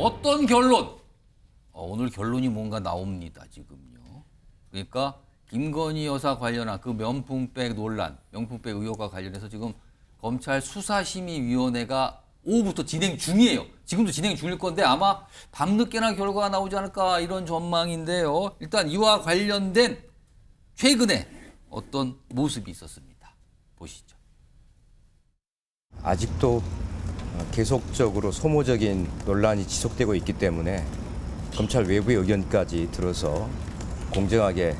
어떤 결론? 오늘 결론이 뭔가 나옵니다, 지금요. 그러니까 김건희 여사 관련한 그 명품백 논란, 명품백 의혹과 관련해서 지금 검찰 수사심의위원회가 오후부터 진행 중이에요. 지금도 진행 중일 건데 아마 밤늦게나 결과가 나오지 않을까 이런 전망인데요. 일단 이와 관련된 최근에 어떤 모습이 있었습니다. 보시죠. 아직도 계속적으로 소모적인 논란이 지속되고 있기 때문에 검찰 외부의 의견까지 들어서 공정하게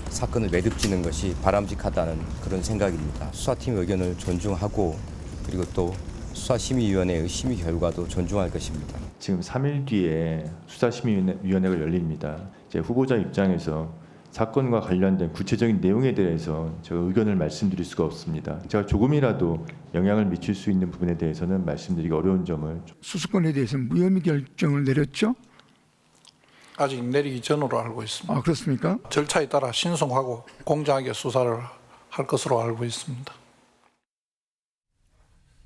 사건을 매듭지는 것이 바람직하다는 그런 생각입니다. 수사팀의 의견을 존중하고 그리고 또 수사심의위원회의 심의 결과도 존중할 것입니다. 지금 3일 뒤에 수사심의위원회가 열립니다. 이제 후보자 입장에서 사건과 관련된 구체적인 내용에 대해서 제가 의견을 말씀드릴 수가 없습니다. 제가 조금이라도 영향을 미칠 수 있는 부분에 대해서는 말씀드리기 어려운 점을. 수사권에 대해서는 무혐의 결정을 내렸죠? 아직 내리기 전으로 알고 있습니다. 아, 그렇습니까? 절차에 따라 신속하고 공정하게 수사를 할 것으로 알고 있습니다.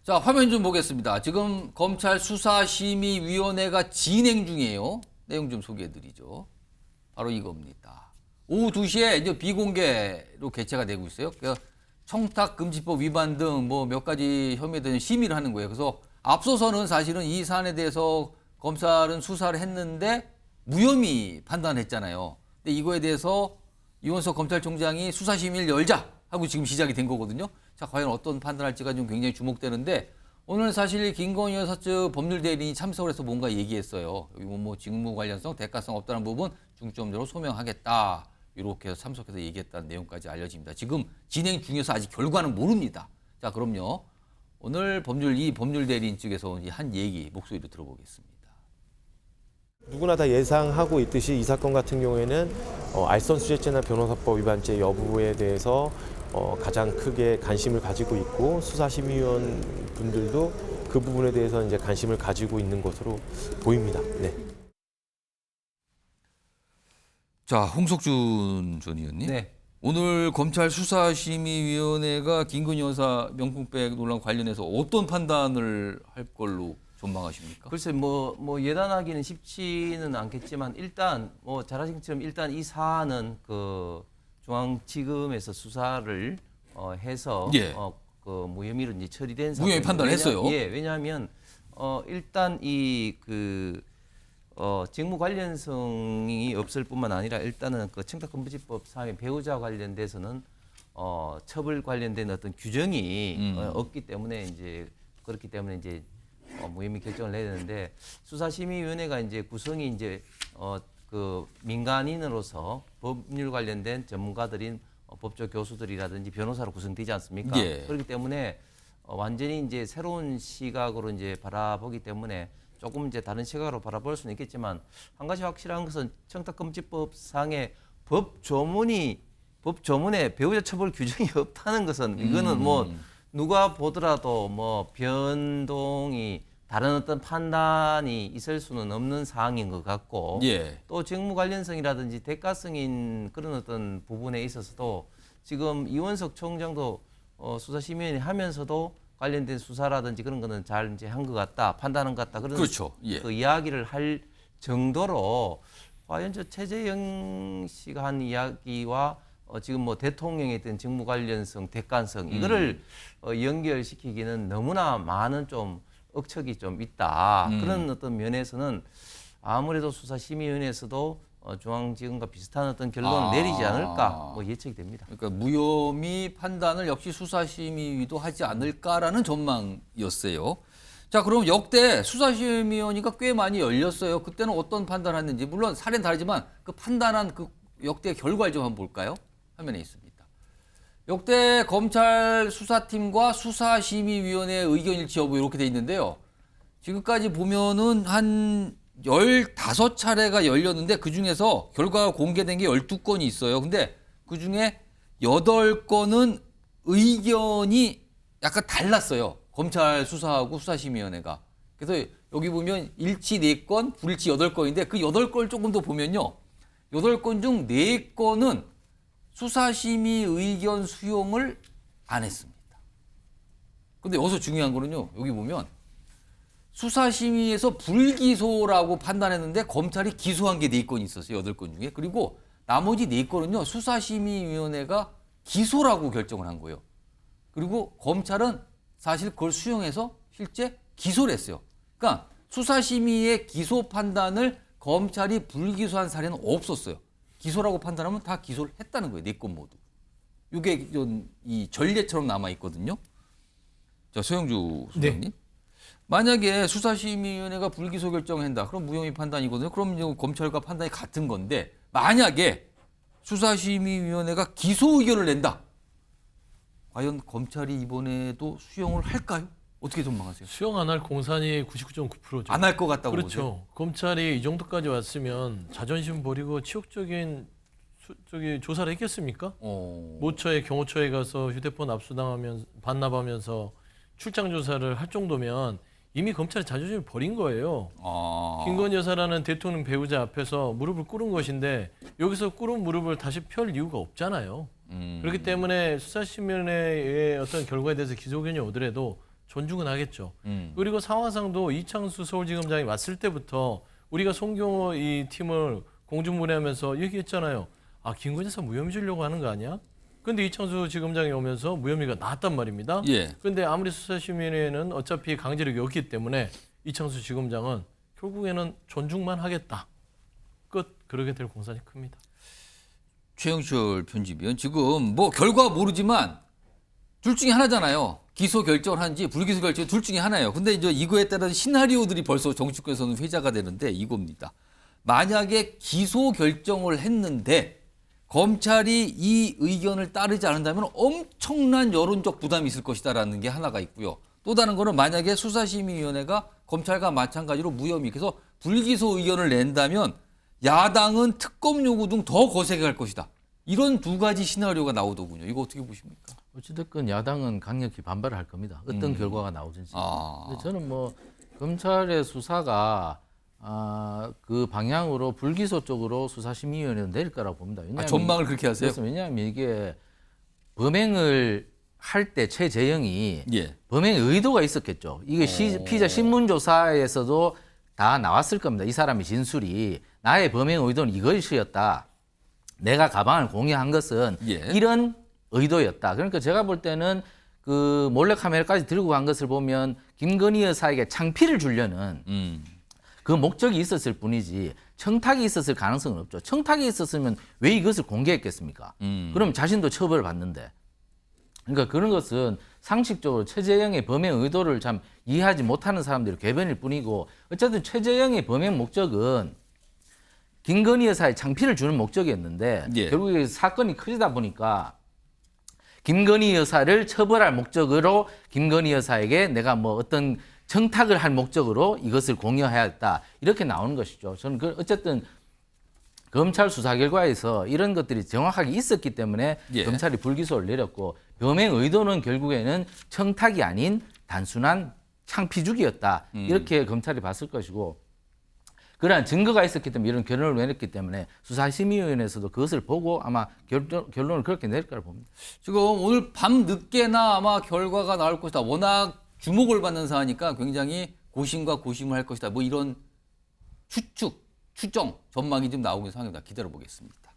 자, 화면 좀 보겠습니다. 지금 검찰 수사심의위원회가 진행 중이에요. 내용 좀 소개해드리죠. 바로 이겁니다. 오후 2시에 이제 비공개로 개최가 되고 있어요. 그러니까 청탁금지법 위반 등 뭐 몇 가지 혐의에 대한 심의를 하는 거예요. 그래서 앞서서는 사실은 이 사안에 대해서 검찰은 수사를 했는데 무혐의 판단했잖아요. 근데 이거에 대해서 이원석 검찰총장이 수사심의를 열자 하고 지금 시작이 된 거거든요. 자, 과연 어떤 판단할지가 좀 굉장히 주목되는데 오늘 사실 김건희 여사 측 법률대리인이 참석을 해서 뭔가 얘기했어요. 여기 뭐 직무 관련성, 대가성 없다는 부분 중점적으로 소명하겠다. 이렇게 해서 참석해서 얘기했다는 내용까지 알려집니다. 지금 진행 중에서 아직 결과는 모릅니다. 자, 그럼요. 오늘 이 법률대리인 측에서 한 얘기 목소리로 들어보겠습니다. 누구나 다 예상하고 있듯이 이 사건 같은 경우에는 알선수재죄나 변호사법 위반죄 여부에 대해서 가장 크게 관심을 가지고 있고 수사심의위원 분들도 그 부분에 대해서 이제 관심을 가지고 있는 것으로 보입니다. 네. 자, 홍석준 전 의원님. 네. 오늘 검찰 수사심의위원회가 김건희 여사 명품백 논란 관련해서 어떤 판단을 할 걸로 전망하십니까? 글쎄 뭐 예단하기는 쉽지는 않겠지만 일단 뭐 잘하신 것처럼 일단 이 사안은 그 중앙지검에서 수사를 해서 예. 그 무혐의로 이제 처리된 사건. 무혐의 판단을 했어요. 예, 왜냐하면 일단 이 직무 관련성이 없을 뿐만 아니라 일단은 그 청탁금지법 상의 배우자 관련돼서는 처벌 관련된 어떤 규정이 없기 때문에 이제 그렇기 때문에 이제 무혐의 결정을 내야 되는데 수사심의위원회가 이제 구성이 이제 그 민간인으로서 법률 관련된 전문가들인 법조 교수들이라든지 변호사로 구성되지 않습니까? 예. 그렇기 때문에 완전히 이제 새로운 시각으로 이제 바라보기 때문에 조금 이제 다른 시각으로 바라볼 수는 있겠지만 한 가지 확실한 것은 청탁금지법상의 법조문에 배우자 처벌 규정이 없다는 것은 이거는 뭐 누가 보더라도 뭐 변동이 다른 어떤 판단이 있을 수는 없는 사항인 것 같고 예. 또 직무 관련성이라든지 대가성인 그런 어떤 부분에 있어서도 지금 이원석 총장도 수사심의위원회 하면서도 관련된 수사라든지 그런 거는 잘 이제 한 것 같다, 판단한 것 같다 그런 그렇죠. 예. 그 이야기를 할 정도로 과연 저 최재형 씨가 한 이야기와 지금 뭐 대통령에 있던 직무 관련성, 대가성 이거를 연결시키기는 너무나 많은 좀 억척이 좀 있다. 그런 어떤 면에서는 아무래도 수사심의위원회에서도 중앙지검과 비슷한 어떤 결론을 내리지 않을까 뭐 예측이 됩니다. 그러니까 무혐의 판단을 역시 수사심의위도 하지 않을까라는 전망이었어요. 자, 그럼 역대 수사심의위원회가 꽤 많이 열렸어요. 그때는 어떤 판단을 했는지 물론 사례는 다르지만 그 판단한 그 역대 결과를 좀 한번 볼까요? 화면에 있습니다. 역대 검찰 수사팀과 수사심의위원회 의견 일치 여부 이렇게 돼 있는데요. 지금까지 보면은 한 15차례가 열렸는데 그중에서 결과가 공개된 게 12건이 있어요. 근데 그중에 8건은 의견이 약간 달랐어요. 검찰 수사하고 수사심의위원회가. 그래서 여기 보면 일치 4건, 불일치 8건인데 그 8건을 조금 더 보면요. 8건 중 4건은 수사심의 의견 수용을 안 했습니다. 근데 여기서 중요한 거는요. 여기 보면 수사심의에서 불기소라고 판단했는데 검찰이 기소한 게 4건이 있었어요. 8건 중에. 그리고 나머지 4건은요. 수사심의위원회가 기소라고 결정을 한 거예요. 그리고 검찰은 사실 그걸 수용해서 실제 기소를 했어요. 그러니까 수사심의의 기소 판단을 검찰이 불기소한 사례는 없었어요. 기소라고 판단하면 다 기소를 했다는 거예요. 4건 모두. 이게 좀 이 전례처럼 남아 있거든요. 자, 서영주 소장님. 만약에 수사심의위원회가 불기소 결정한다. 그럼 무혐의 판단이거든요. 그럼 이제 검찰과 판단이 같은 건데 만약에 수사심의위원회가 기소 의견을 낸다. 과연 검찰이 이번에도 수용을 할까요? 어떻게 전망하세요? 수용 안 할 공산이 99.9%죠. 안 할 것 같다고 그렇죠. 보세요? 검찰이 이 정도까지 왔으면 자존심 버리고 치욕적인 조사를 했겠습니까? 모처에 경호처에 가서 휴대폰 압수당하면서 반납하면서 출장 조사를 할 정도면 이미 검찰이 자존심을 버린 거예요. 김건희 여사라는 대통령 배우자 앞에서 무릎을 꿇은 것인데 여기서 꿇은 무릎을 다시 펼 이유가 없잖아요. 그렇기 때문에 수사심의위원회의 어떤 결과에 대해서 기소 의견이 오더라도 존중은 하겠죠. 그리고 상황상도 이창수 서울지검장이 왔을 때부터 우리가 송경호 이 팀을 공중분해하면서 얘기했잖아요. 아, 김건희 여사 무혐의 주려고 하는 거 아니야? 근데 이창수 지검장이 오면서 무혐의가 나왔단 말입니다. 예. 근데 아무리 수사심의위원회는 어차피 강제력이 없기 때문에 이창수 지검장은 결국에는 존중만 하겠다. 끝. 그러게 될 공산이 큽니다. 최영철 편집위원 지금 뭐 결과 모르지만 둘 중에 하나잖아요. 기소 결정을 하는지 불기소 결정 둘 중에 하나예요. 근데 이제 이거에 따른 시나리오들이 벌써 정치권에서는 회자가 되는데 이겁니다. 만약에 기소 결정을 했는데 검찰이 이 의견을 따르지 않는다면 엄청난 여론적 부담이 있을 것이다라는 게 하나가 있고요. 또 다른 거는 만약에 수사심의위원회가 검찰과 마찬가지로 무혐의, 그래서 불기소 의견을 낸다면 야당은 특검 요구 등 더 거세게 할 것이다. 이런 두 가지 시나리오가 나오더군요. 이거 어떻게 보십니까? 어찌됐건 야당은 강력히 반발을 할 겁니다. 어떤 결과가 나오든지. 근데 저는 뭐 검찰의 수사가 그 방향으로 불기소 쪽으로 수사심의위원회는 내릴 거라고 봅니다. 왜냐하면 전망을 그렇게 하세요? 그렇습니다. 왜냐하면 이게 범행을 할 때 최재형이 예. 범행의 의도가 있었겠죠. 이게 피의자 신문조사에서도 다 나왔을 겁니다. 이 사람의 진술이 나의 범행 의도는 이것이었다. 내가 가방을 공유한 것은 예. 이런 의도였다. 그러니까 제가 볼 때는 그 몰래카메라까지 들고 간 것을 보면 김건희 여사에게 창피를 주려는 그 목적이 있었을 뿐이지 청탁이 있었을 가능성은 없죠. 청탁이 있었으면 왜 이것을 공개했겠습니까? 그럼 자신도 처벌을 받는데. 그러니까 그런 것은 상식적으로 최재형의 범행 의도를 참 이해하지 못하는 사람들이 궤변일 뿐이고 어쨌든 최재형의 범행 목적은 김건희 여사의 창피를 주는 목적이었는데 예. 결국에 사건이 커지다 보니까 김건희 여사를 처벌할 목적으로 김건희 여사에게 내가 뭐 어떤 청탁을 할 목적으로 이것을 공여해야겠다 이렇게 나오는 것이죠. 저는 어쨌든 검찰 수사 결과에서 이런 것들이 정확하게 있었기 때문에 예. 검찰이 불기소를 내렸고 범행 의도는 결국에는 청탁이 아닌 단순한 창피주기였다 이렇게 검찰이 봤을 것이고 그러한 증거가 있었기 때문에 이런 결론을 내렸기 때문에 수사심의위원회에서도 그것을 보고 아마 결론을 그렇게 내릴 거라 봅니다. 지금 오늘 밤 늦게나 아마 결과가 나올 것이다. 워낙 주목을 받는 사안이니까 굉장히 고심과 고심을 할 것이다. 뭐 이런 추측, 추정, 전망이 좀 나오는 상황입니다. 기다려 보겠습니다.